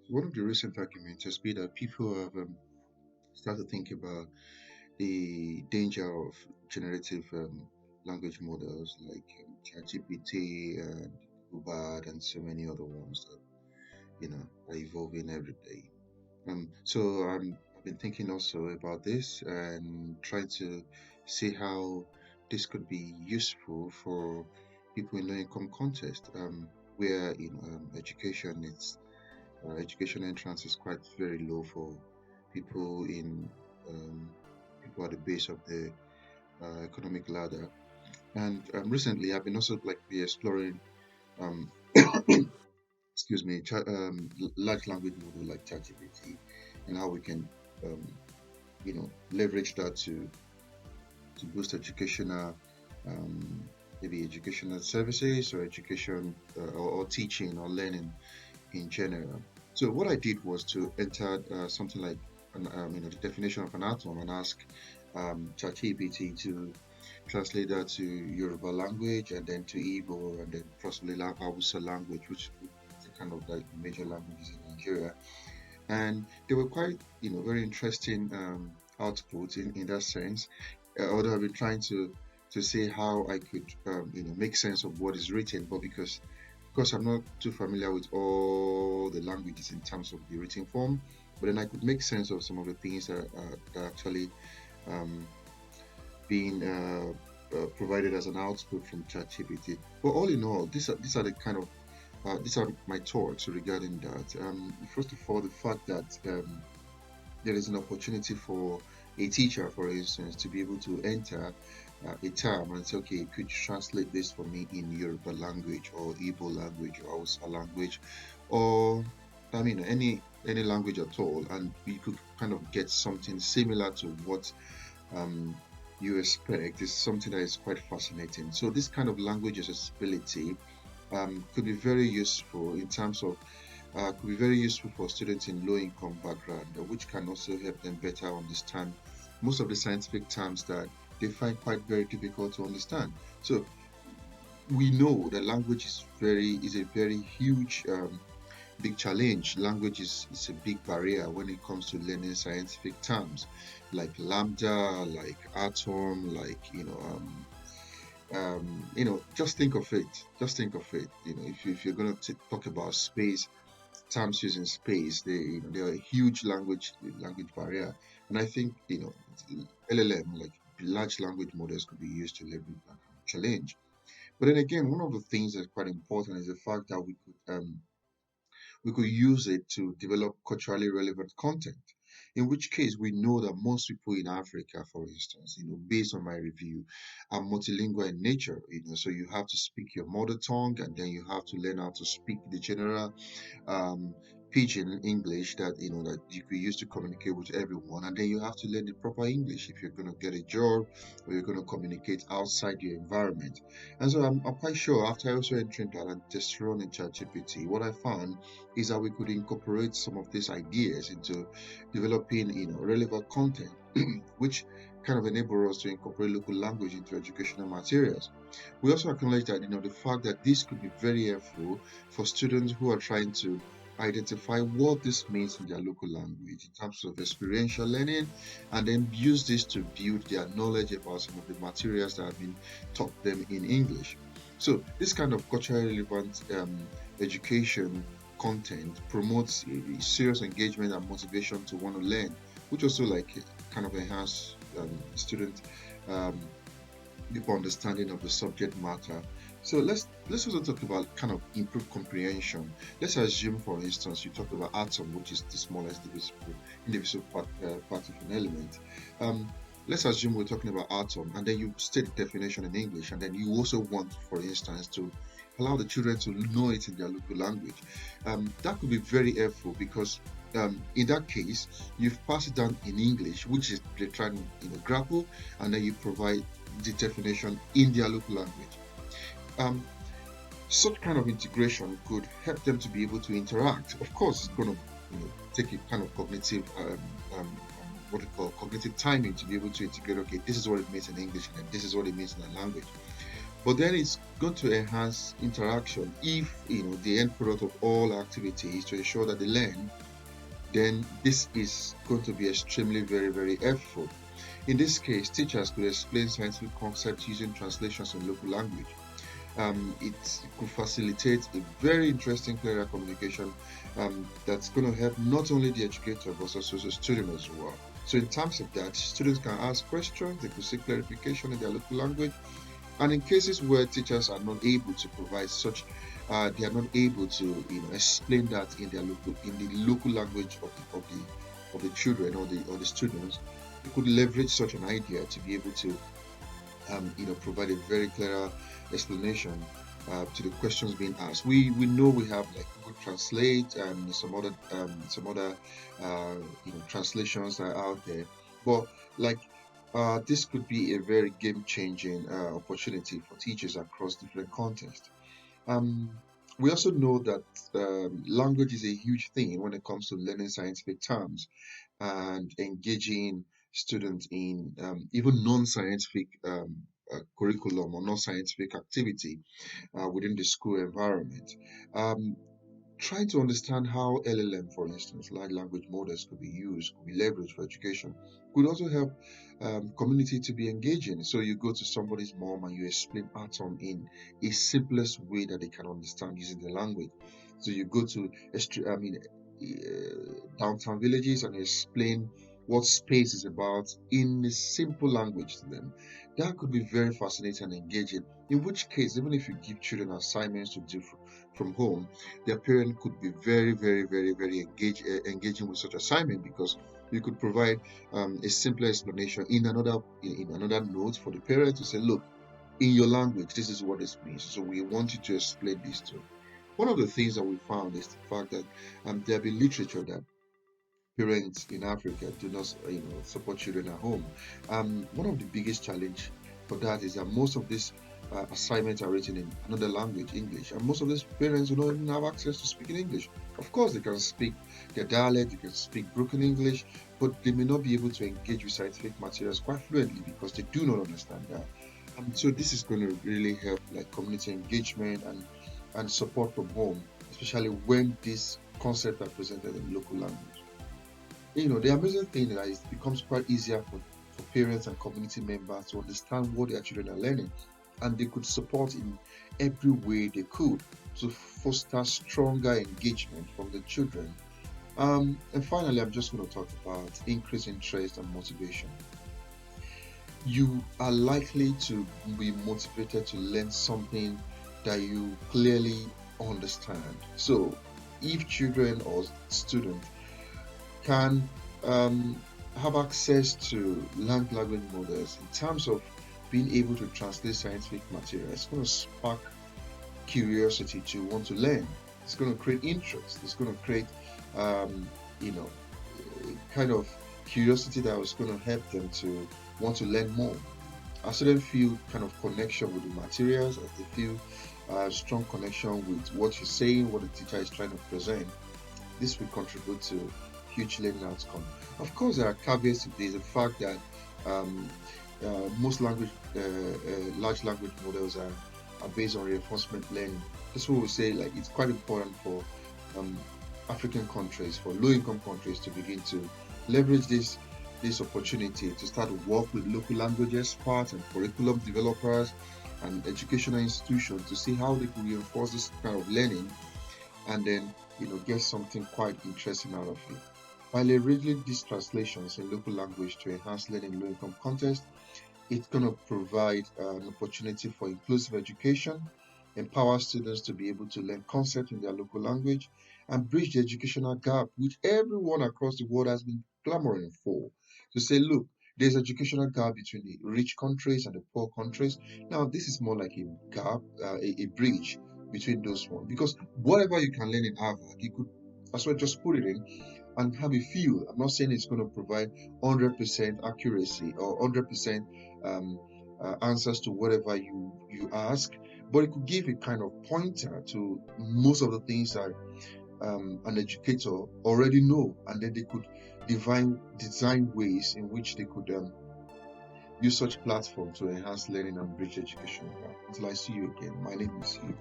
One of the recent arguments has been that people have started to think about the danger of generative language models like ChatGPT and Ubad and so many other ones that are evolving every day. I've been thinking also about this and trying to see how this could be useful for people in low-income context, where education entrance is quite very low for people in um, people at the base of the economic ladder. And recently, I've been also like be exploring, um, excuse me, large language model like ChatGPT, and how we can, um, leverage that to boost educational, um, maybe educational services or education or teaching or learning in general. So what I did was to enter something like the definition of an atom and ask ChatGPT to translate that to Yoruba language and then to Igbo and then possibly Hausa language, which is kind of like major languages in Nigeria. And they were quite, very interesting outputs in that sense. Although I've been trying to see how I could, make sense of what is written, but because I'm not too familiar with all the languages in terms of the written form, but then I could make sense of some of the things that actually um, being provided as an output from ChatGPT. But all in all, these are the kind of these are my thoughts regarding that. First of all, the fact that there is an opportunity for a teacher, for instance, to be able to enter a term and say, okay, could you translate this for me in Yoruba language or Igbo language or Hausa language, or any language at all, and you could kind of get something similar to what um, you expect is something that is quite fascinating. So this kind of language accessibility could be very useful in terms of could be very useful for students in low income background, which can also help them better understand most of the scientific terms that they find quite very difficult to understand. So we know that language is a very huge big challenge. Language is a big barrier when it comes to learning scientific terms like lambda, like atom, like just think of it. Just think of it. If you're going to talk about space, terms using space, they are a huge language barrier, and I think LLM, like large language models, could be used to leverage that kind of challenge. But then again, one of the things that's quite important is the fact that we could use it to develop culturally relevant content. In which case, we know that most people in Africa, for instance, based on my review, are multilingual in nature. So you have to speak your mother tongue, and then you have to learn how to speak the general um, pidgin English that you could use to communicate with everyone, and then you have to learn the proper English if you're going to get a job or you're going to communicate outside your environment. And so I'm quite sure after also entering that and just running ChatGPT, what I found is that we could incorporate some of these ideas into developing relevant content, which kind of enable us to incorporate local language into educational materials. We also acknowledge that the fact that this could be very helpful for students who are trying to identify what this means in their local language in terms of experiential learning, and then use this to build their knowledge about some of the materials that have been taught them in English. So this kind of culturally relevant education content promotes a serious engagement and motivation to want to learn, which also like kind of enhance student um, deeper understanding of the subject matter. So let's also talk about kind of improved comprehension. Let's assume, for instance, you talked about atom, which is the smallest indivisible part of an element. Um, let's assume we're talking about atom, and then you state the definition in English, and then you also want, for instance, to allow the children to know it in their local language. That could be very helpful because in that case, you've passed it down in English, which is they're trying to grapple, and then you provide the definition in their local language. Um, Such kind of integration could help them to be able to interact. Of course, it's going to take a kind of cognitive what we call cognitive timing to be able to integrate. Okay, this is what it means in English, and this is what it means in a language. But then it's going to enhance interaction if the end product of all activity is to ensure that they learn. Then this is going to be extremely very, very helpful. In this case, teachers could explain scientific concepts using translations in local language. It could facilitate a very interesting clearer communication that's going to help not only the educator but also the student as well. So in terms of that, students can ask questions, they could seek clarification in their local language, and in cases where teachers are not able to provide such, they are not able to explain that in the local language of the children or the students, they could leverage such an idea to be able to provide a very clear explanation to the questions being asked. We know we have like Google Translate and some other uh, translations that are out there, but like this could be a very game-changing opportunity for teachers across different contexts. Um, we also know that language is a huge thing when it comes to learning scientific terms and engaging students in even non-scientific curriculum or non-scientific activity within the school environment. Um, Trying to understand how LLM, for instance, large language models could be used, could be leveraged for education, could also help community to be engaging. So you go to somebody's mom and you explain atom in a simplest way that they can understand using the language. So you go to, downtown villages and explain what space is about in a simple language to them. That could be very fascinating and engaging. In which case, even if you give children assignments to do from home, their parent could be very, very, very, very engaging with such assignment, because you could provide a simpler explanation in another note for the parent to say, look, in your language, this is what this means. So we want you to explain this to. One of the things that we found is the fact that there have been literature that parents in Africa do not, support children at home. One of the biggest challenge for that is that most of these assignments are written in another language, English, and most of these parents do not even have access to speaking English. Of course, they can speak their dialect, they can speak broken English, but they may not be able to engage with scientific materials quite fluently because they do not understand that. So this is going to really help like community engagement and support from home, especially when these concepts are presented in local language. The amazing thing is it becomes quite easier for parents and community members to understand what their children are learning, and they could support in every way they could to foster stronger engagement from the children. And finally, I'm just going to talk about increased interest and motivation. You are likely to be motivated to learn something that you clearly understand. So, if children or students can have access to language models in terms of being able to translate scientific material, it's going to spark curiosity to want to learn. It's going to create interest. It's going to create, um, you know, kind of curiosity that was going to help them to want to learn more. As students feel kind of connection with the materials, as they feel strong connection with what you're saying, what the teacher is trying to present, this will contribute to huge learning outcome. Of course, there are caveats to this. The fact that um, most large language models are based on reinforcement learning. That's what we say. Like it's quite important for um, African countries, for low-income countries, to begin to leverage this opportunity to start to work with local language experts and curriculum developers and educational institutions to see how they can reinforce this kind of learning, and then get something quite interesting out of it. By leveraging these translations in local language to enhance learning in low-income context, it's going to provide an opportunity for inclusive education, empower students to be able to learn concepts in their local language, and bridge the educational gap which everyone across the world has been clamoring for. To say, look, there's educational gap between the rich countries and the poor countries. Now, this is more like a gap, a bridge between those ones. Because whatever you can learn in Harvard, you could as well just put it in and have a feel. I'm not saying it's going to provide 100% accuracy or 100% um, answers to whatever you ask, but it could give a kind of pointer to most of the things that an educator already know, and then they could design ways in which they could use such platform to enhance learning and bridge educational gap. Until I see you again, my name is Steve.